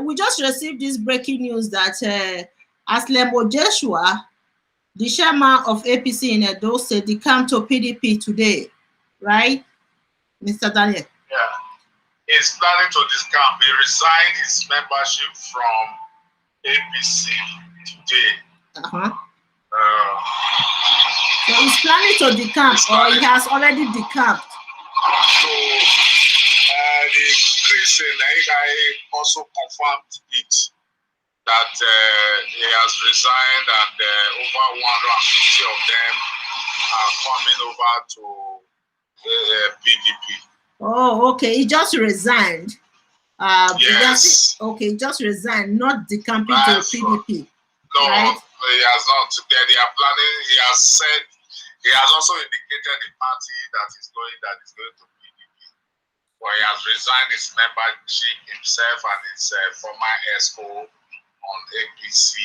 we just received this breaking news that Aslemo Joshua, the chairman of APC in Edo State, decamped to PDP today, right, Mr. Daniel? Yeah, he's planning to decamp. He resigned his membership from APC today. So he's planning to decamp, or he has already decamped? So the Chris Naigai also confirmed it, that he has resigned, and over 150 of them are coming over to PDP. Oh, okay. He just resigned. Yes. He just resigned, not decamping to PDP. No, right? He has not. They are planning. He has said. He has also indicated the party that is going to PDP. But he has resigned his membership himself and his former ESCO on APC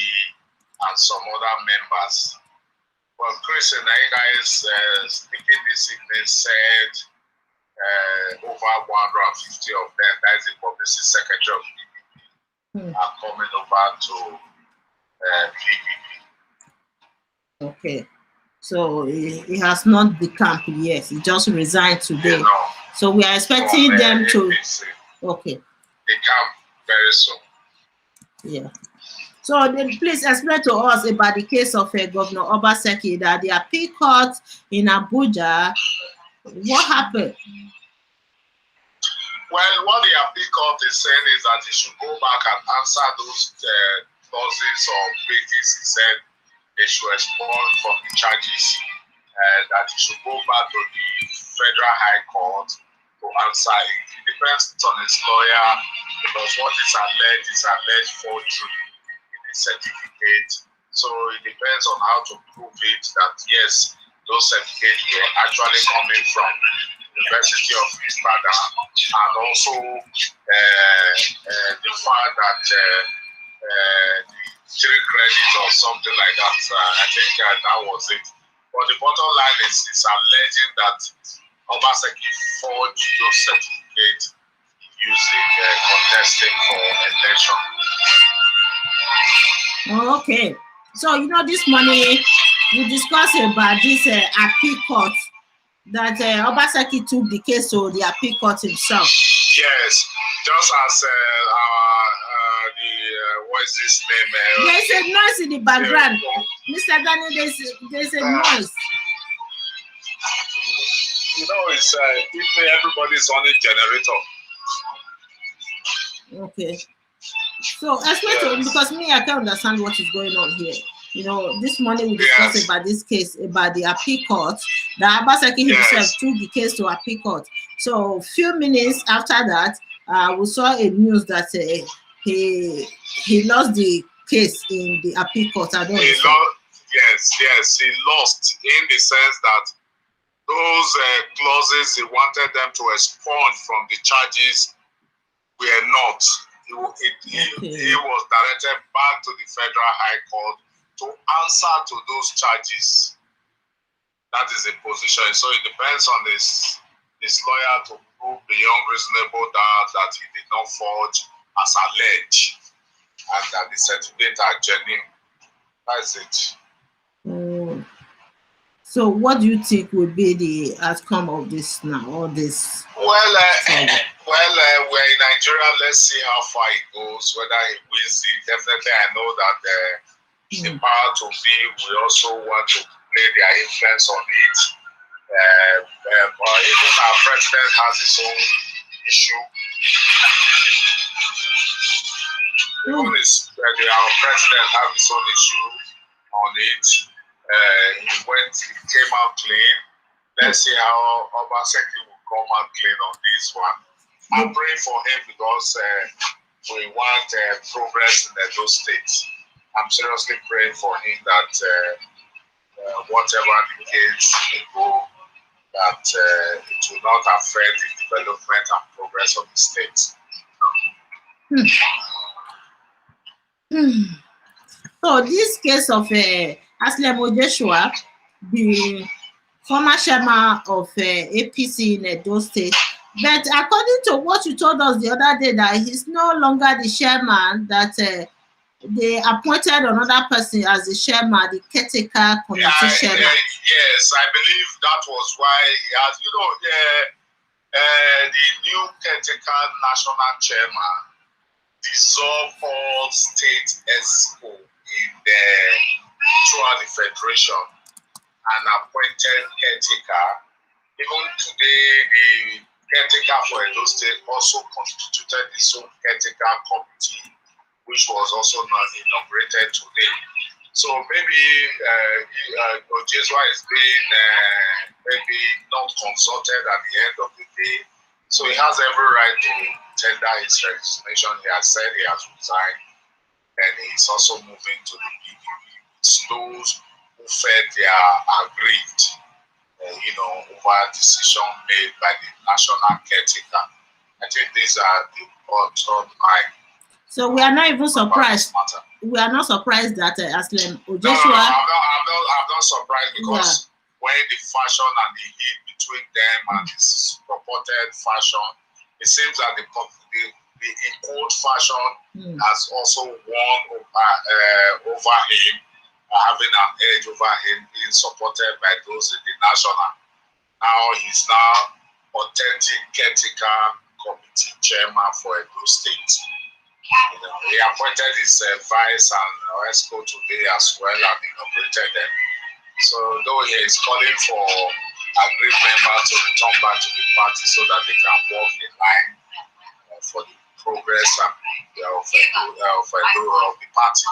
and some other members. But Chris Naiga is speaking this evening, said over 150 of them, that is the publicity secretary of PDP, are coming over to PDP. Okay. So he has not decamped yet. He just resigned today. You know, so we are expecting them to. APC. Okay. Decamp very soon. Yeah. So then please explain to us about the case of Governor Obaseki, that the appeal court in Abuja. What happened? Well, what the appeal court is saying is that he should go back and answer those clauses or breaches. He said they should respond from the charges, that he should go back to the Federal High Court to answer it. It depends on his lawyer, because what is alleged forgery in the certificate. So it depends on how to prove it that yes, those certificates were actually coming from University of Ibadan, and also the fact that the 3 credits or something like that. I think that was it. But the bottom line is alleging that Obaseki forged those certificates using contesting for election. Oh, okay. So this morning we discussed about this appeal court, that Obaseki took the case to the appeal court himself. Yes, just as what's this name? There's a noise in the background. Mr. Daniel, there's a noise. It's everybody's on a generator. Okay. So explain to him, because me, I can't understand what is going on here. This morning we discussed about this case, about the appeal court. The Obaseki himself took the case to appeal court. So few minutes after that, we saw a news that he lost the case in the appeal court. I don't know. Yes, he lost in the sense that those clauses he wanted them to expunge from the charges were not. He was directed back to the Federal High Court to answer to those charges. That is the position. So it depends on his lawyer to prove beyond reasonable doubt that he did not forge as alleged, and that the certificates are genuine. That's it. So what do you think would be the outcome of this now, or this? Well, we're in Nigeria. Let's see how far it goes, whether he wins it. Definitely, I know that the power to be will also want to play their influence on it. But even our president has his own issue. Our president has his own issue on it. He came out clean. Let's see how Obaseki will come out clean on this one. I'm praying for him because we want progress in those states. I'm seriously praying for him that whatever the case may go, that it will not affect the development and progress of the states. So this case of Aslemo Joshua, the former chairman of APC in Edo State, But according to what you told us the other day, that he's no longer the chairman, that they appointed another person as the chairman, the caretaker committee chairman. Yes, I believe that was why he has, the new caretaker national chairman dissolved all state exco in throughout the federation and appointed caretaker. Even today, the caretaker for Edo State also constituted his own caretaker committee, which was also inaugurated today. So maybe Jesua is being maybe not consulted at the end of the day. So he has every right to tender his resignation. He has said he has resigned, and he's also moving to the PDP. It's those who felt they are aggrieved, over a decision made by the national caretaker. I think these are the bottom line. So we are not even surprised. We are not surprised that Aslam Joshua. No, I'm not surprised, because when the fashion and the heat between them and this purported fashion, it seems that the in-quote fashion has also won over him, having an edge over him, being supported by those in the national. Now he's authentic caretaker committee chairman for Edo State. He appointed his vice and ESCO today as well and inaugurated them. So though he is calling for agreed members to return back to the party so that they can walk in line for the progress of the party.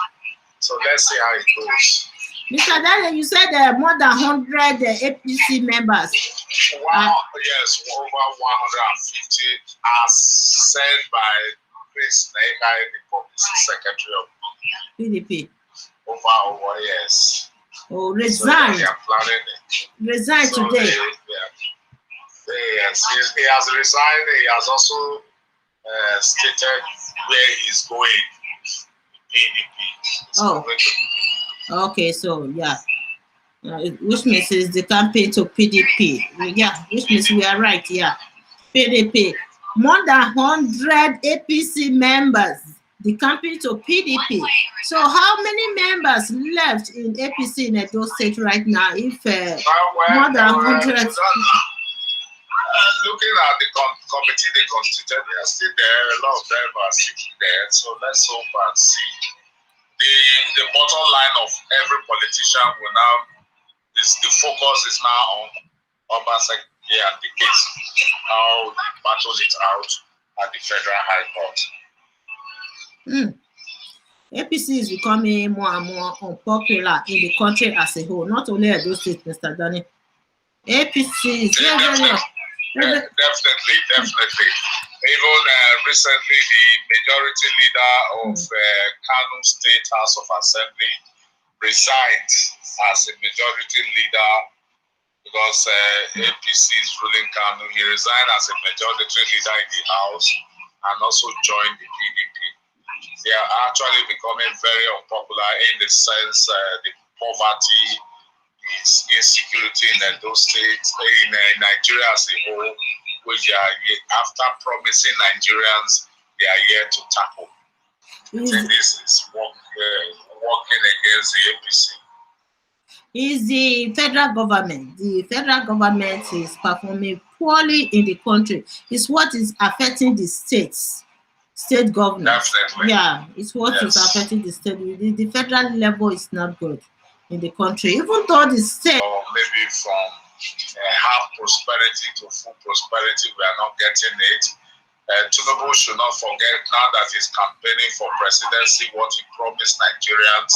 So let's see how it goes. Mr. Daniel, you said more than 100 APC members. Yes, over 150 as said by Chris Nega, the publicity secretary of PDP. Over, yes. Oh, resigned. So they are planning it. Resigned so today. Yes, he has resigned. He has also stated where he's going. PDP. Okay, so yeah. Which means it's the campaign to PDP. Yeah, which means we are right. Yeah, PDP. More than 100 APC members, the campaign to PDP. So how many members left in APC in Edo State right now? If more than 100. Looking at the committee they constituted, they are still there. A lot of them are sitting there. So let's hope and see. The bottom line of every politician will now the focus is now on Obaseki and the case, how he battles it out at the Federal High Court. APC is becoming more and more unpopular in the country as a whole, not only Edo State, Mr. Danny. APC is definitely. Even recently, the majority leader of Kano State House of Assembly resigned as a majority leader because APC is ruling Kano. He resigned as a majority leader in the House and also joined the PDP. They are actually becoming very unpopular in the sense the poverty, the insecurity in those states, in Nigeria as a whole, which are after promising Nigerians they are here to tackle. I think this is working against the APC. Is the federal government. The federal government is performing poorly in the country. It's what is affecting the states, state government. Definitely. Yeah, it's what is affecting the state. The federal level is not good in the country, even though the state. Or maybe from half prosperity to full prosperity, we are not getting it. Tinubu should not forget now that he's campaigning for presidency what he promised Nigerians,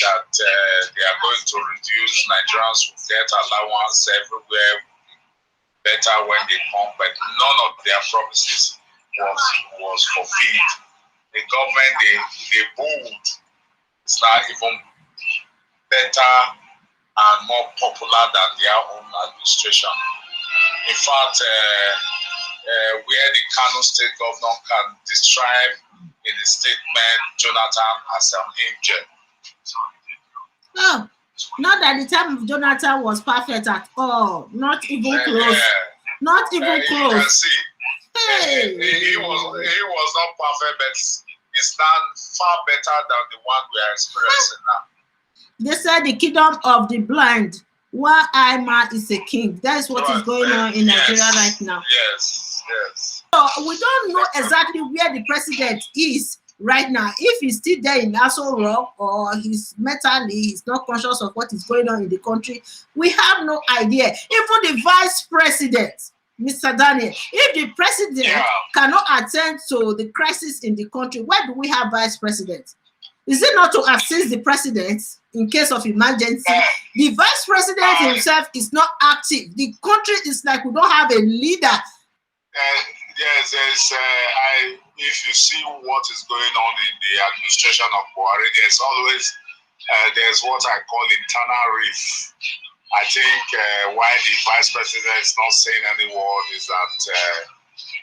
that they are going to reduce. Nigerians will get allowance everywhere, better when they come, but none of their promises was fulfilled. The government they booed. It's not even better and more popular than their own administration. In fact, where the Kano State governor can describe in the statement Jonathan as an angel. Oh, not that the time of Jonathan was perfect at all, not even close. Not even You close. can see. Hey. He was not perfect, but it's not far better than the one we are experiencing now. They said the kingdom of the blind, while I man is a king. That is what is going on in Nigeria right now. Yes, yes. So we don't know exactly where the president is right now. If he's still there in Aso Rock or he's mentally, he's not conscious of what is going on in the country, we have no idea. Even the vice president, Mr. Daniel, if the president cannot attend to the crisis in the country, where do we have vice president? Is it not to assist the president in case of emergency? The vice president himself is not active. The country is like we don't have a leader. Yes, if you see what is going on in the administration of Buhari, there's always there's what I call internal rift. I think why the vice president is not saying any word is that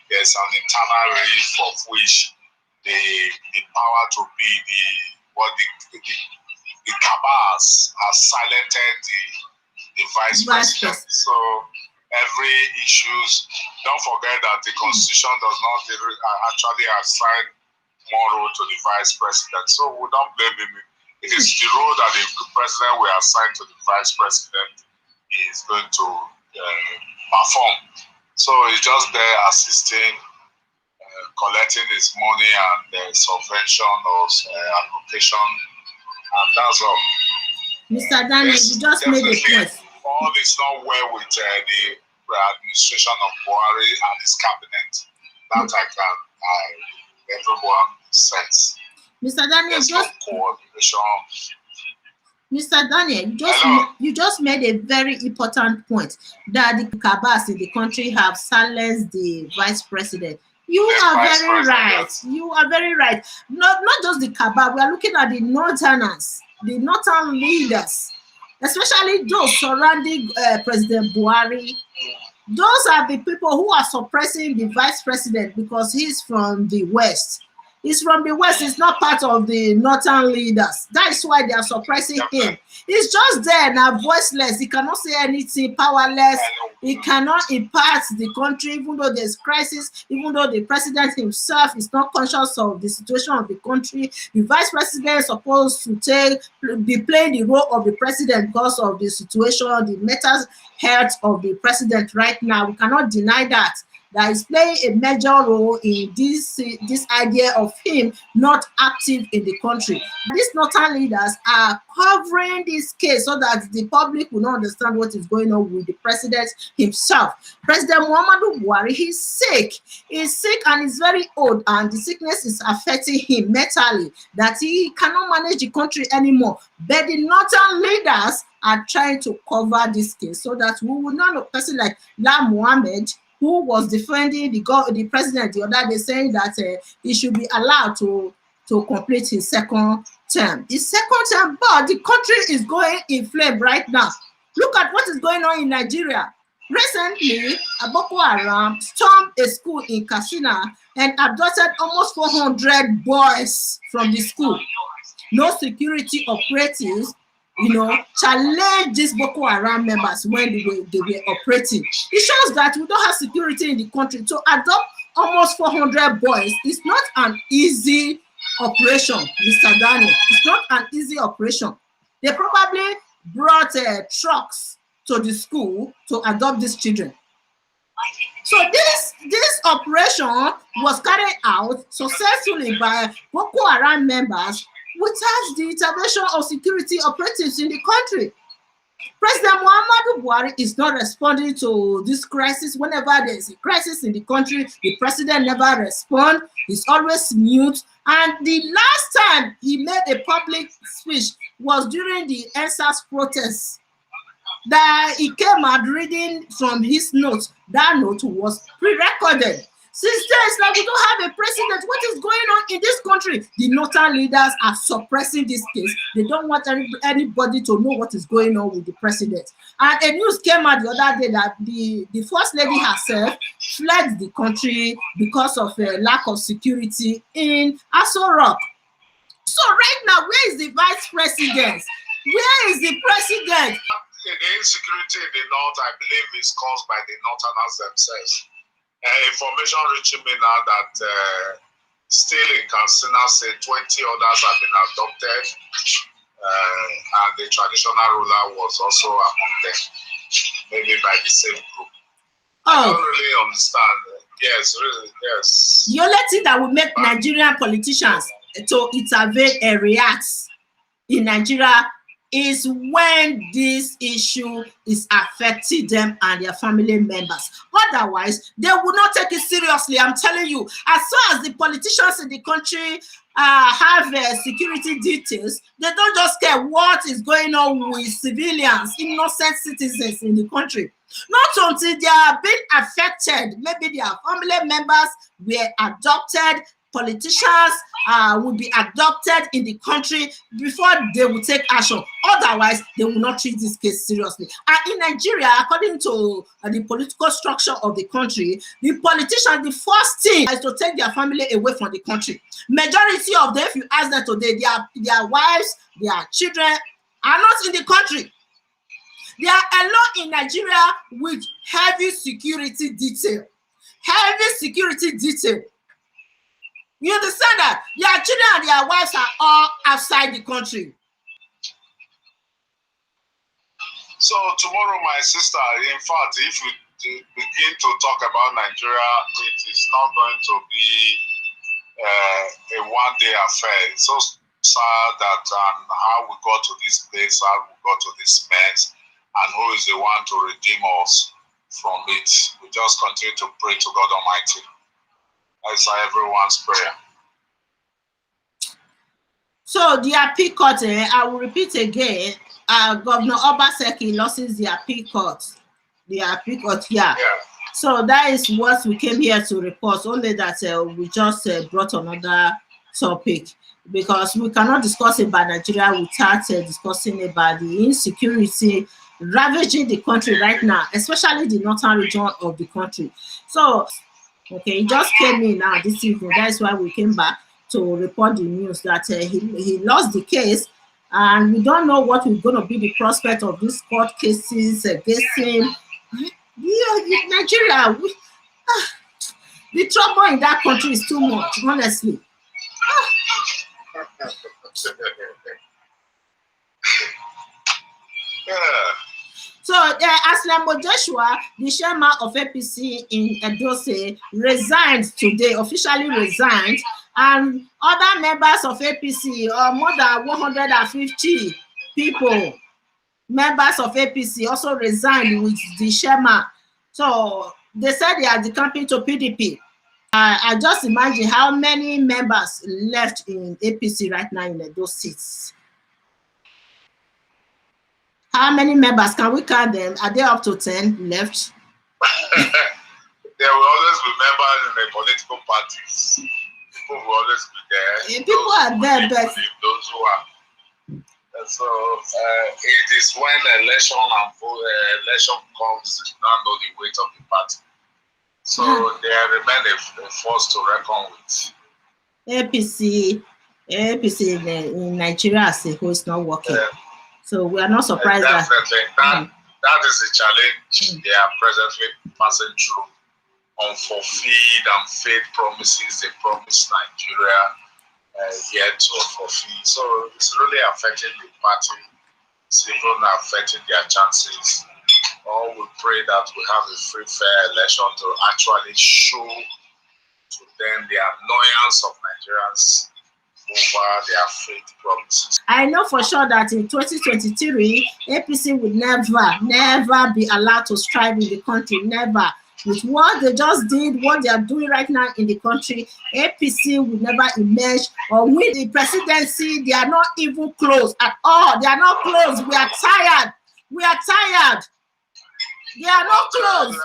there's an internal rift of which the power to be the cabals has silenced the vice president. So every issues, don't forget that the constitution does not actually assign more role to the vice president. So we don't blame him. It is the role that the president will assign to the vice president is going to perform. So he's just there assisting, collecting his money and subvention or allocation, and that's all. Mr. Daniel, you just made a point. All is not well with the administration of Buhari and his cabinet. That everyone sense. Mr. Daniel, Mr. Daniel, you just made a very important point that the cabals in the country have silenced the vice president. You are very right. You are very right. Not just the cabal. We are looking at the northerners, the northern leaders, especially those surrounding President Buhari. Those are the people who are suppressing the vice president because he's from the west. He's from the west. He's not part of the northern leaders. That's why they are suppressing him. He's just there now, voiceless. He cannot say anything, powerless. He cannot impact the country, even though there's crisis, even though the president himself is not conscious of the situation of the country. The vice president is supposed to be playing the role of the president because of the situation, the mental health of the president right now. We cannot deny that. That is playing a major role in this idea of him not active in the country. These northern leaders are covering this case so that the public will not understand what is going on with the president himself. President Muhammadu Buhari, he's sick. He's sick and he's very old, and the sickness is affecting him mentally, that he cannot manage the country anymore. But the northern leaders are trying to cover this case so that we will not know a person like La Mohammed, who was defending the president the other day, saying that he should be allowed to complete his second term. His second term, but the country is going in flame right now. Look at what is going on in Nigeria. Recently, Boko Haram stormed a school in Katsina and abducted almost 400 boys from the school. No security operatives challenge these Boko Haram members when they were operating. It shows that we don't have security in the country. To adopt almost 400 boys is not an easy operation, Mr. Daniel. It's not an easy operation. They probably brought trucks to the school to adopt these children. So this operation was carried out successfully by Boko Haram members without the intervention of security operatives in the country. President Muhammadu Buhari is not responding to this crisis. Whenever there is a crisis in the country, the president never responds. He's always mute. And the last time he made a public speech was during the EndSARS protests, that he came out reading from his notes. That note was pre-recorded. Since then, it's like we don't have a president. What is going on in this country? The northern leaders are suppressing this case. They don't want anybody to know what is going on with the president. And a news came out the other day that the first lady herself fled the country because of a lack of security in Aso Rock. So right now, where is the vice president? Where is the president? the insecurity in the north, I believe, is caused by the northerners themselves. Information reaching me now that still in Kansina, say 20 others have been adopted, and the traditional ruler was also among them, maybe by the same group. I don't really understand. Yes, really, yes. The only thing that will make Nigerian politicians to intervene and react in Nigeria is when this issue is affecting them and their family members. Otherwise, they will not take it seriously. I'm telling you, as soon as the politicians in the country have security details, they don't just care what is going on with civilians, innocent citizens in the country. Not until they are being affected, maybe their family members were adopted, politicians will be adopted in the country before they will take action. Otherwise, they will not treat this case seriously. And in Nigeria, according to the political structure of the country, the politician, the first thing is to take their family away from the country. Majority of them, if you ask them today, their wives, their children are not in the country. They are alone in Nigeria with heavy security detail. Heavy security detail. You understand that? Their children and their wives are all outside the country. So tomorrow, my sister, in fact, if we begin to talk about Nigeria, it is not going to be a one-day affair. It's so sad that how we got to this place, how we got to this mess, and who is the one to redeem us from it. We just continue to pray to God Almighty. That's everyone's prayer. So the appeal court, I will repeat again, Governor Obaseki loses the appeal court. The appeal court, yeah. So that is what we came here to report, only that we just brought another topic, because we cannot discuss about Nigeria without discussing about the insecurity ravaging the country right now, especially the northern region of the country. So, okay, it just came in now this evening. That's why we came back to report the news that he lost the case, and we don't know what is going to be the prospect of these court cases against him. Yeah, Nigeria, the trouble in that country is too much, honestly. So, Aslamo Joshua, the chairman of APC in Edo State, resigned today, officially resigned, and other members of APC, more than 150 people, members of APC, also resigned with the chairman. So, they said they are decamping to PDP. I just imagine how many members left in APC right now in Edo State. How many members can we count them? Are they up to 10 left? There will always be members in the political parties. People will always be there. People are there, but those who are. So it is when election comes, you now know the weight of the party. So they remain a force to reckon with. APC in Nigeria as a whole is not working. So we are not surprised that is the challenge they are presently passing through. Unfulfilled and failed promises they promised Nigeria yet to fulfill. So it's really affecting the party. It's even affecting their chances. All we pray that we have a free, fair election to actually show to them the annoyance of Nigerians over their faith promises. I know for sure that in 2023, APC would never be allowed to strive in the country, never. With what they just did, what they are doing right now in the country, APC will never emerge or win the presidency. They are not even close at all. They are not close. We are tired. We are tired. They are not close. I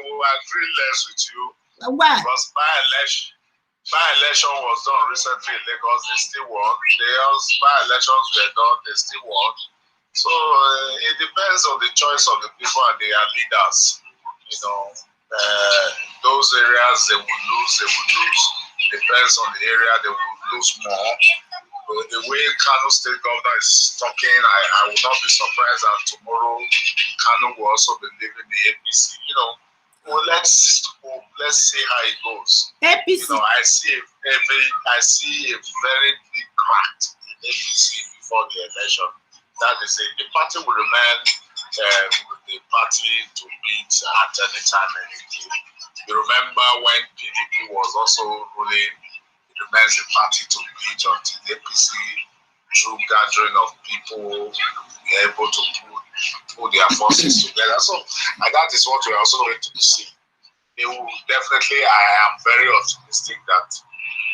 will agree less with you. Why? Because by-election was done recently in Lagos, they still won. By-elections were done, they still won. So it depends on the choice of the people and their leaders. You know, those areas they will lose. Depends on the area, they will lose more. the way Kano State Governor is talking, I will not be surprised that tomorrow Kano will also be leaving the APC. Well, let's see how it goes. APC. I see a very big crack in APC before the election. That is it. The party will remain the party to beat at any time, any day. You remember when PDP was also ruling, it remains a party to beat until the APC, through gathering of people, be able to put their forces together. So that is what we're also going to see. They will definitely, I am very optimistic that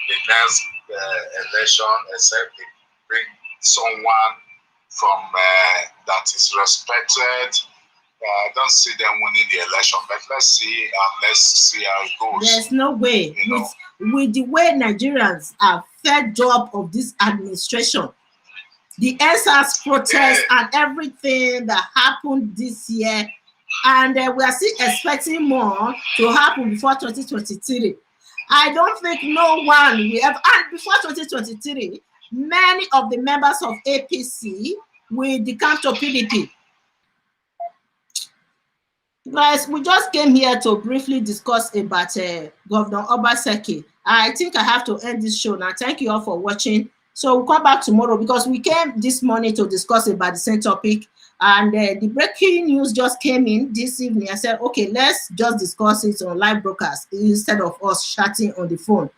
the next election, except they bring someone from that is respected. I don't see them winning the election, but let's see how it goes. There's no way. With the way Nigerians are fed up of this administration, the EndSARS protest and everything that happened this year, and we are still expecting more to happen before 2023. I don't think no one will ever, and before 2023, many of the members of APC will decamp to PDP. Guys, we just came here to briefly discuss about Governor Obaseki. I think I have to end this show now. Thank you all for watching. So we'll come back tomorrow because we came this morning to discuss about the same topic, and the breaking news just came in this evening. I said, okay, let's just discuss it on live broadcast instead of us chatting on the phone.